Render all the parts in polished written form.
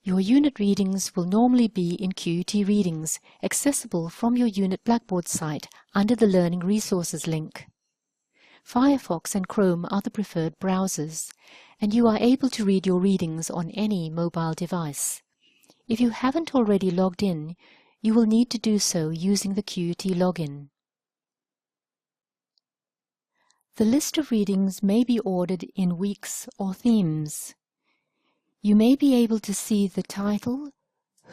Your unit readings will normally be in QUT Readings, accessible from your Unit Blackboard site under the Learning Resources link. Firefox and Chrome are the preferred browsers, and you are able to read your readings on any mobile device. If you haven't already logged in, you will need to do so using the QUT login. The list of readings may be ordered in weeks or themes. You may be able to see the title,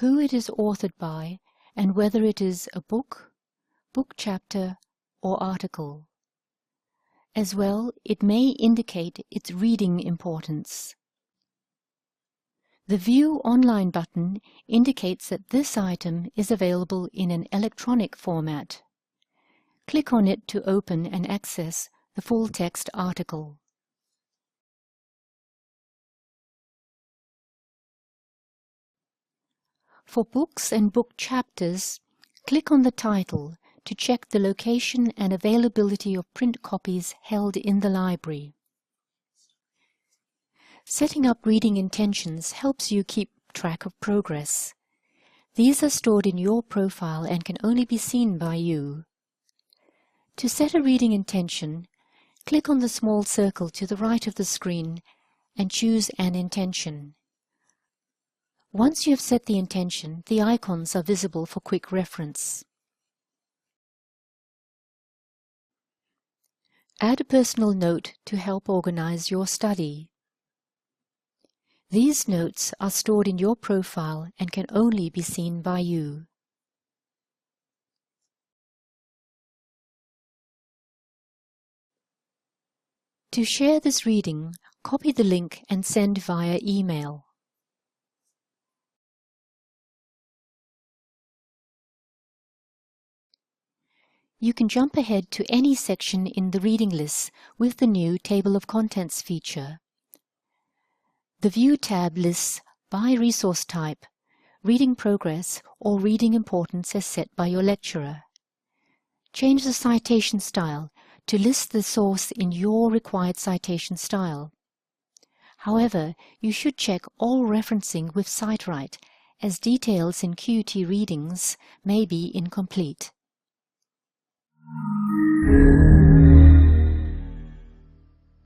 who it is authored by, and whether it is a book, book chapter, or article. As well, it may indicate its reading importance. The View Online button indicates that this item is available in an electronic format. Click on it to open and access the full-text article. For books and book chapters, click on the title to check the location and availability of print copies held in the library. Setting up reading intentions helps you keep track of progress. These are stored in your profile and can only be seen by you. To set a reading intention, click on the small circle to the right of the screen and choose an intention. Once you have set the intention, the icons are visible for quick reference. Add a personal note to help organize your study. These notes are stored in your profile and can only be seen by you. To share this reading, copy the link and send via email. You can jump ahead to any section in the reading list with the new Table of Contents feature. The View tab lists by resource type, reading progress, or reading importance as set by your lecturer. Change the citation style to list the source in your required citation style. However, you should check all referencing with SiteWrite, as details in QUT Readings may be incomplete.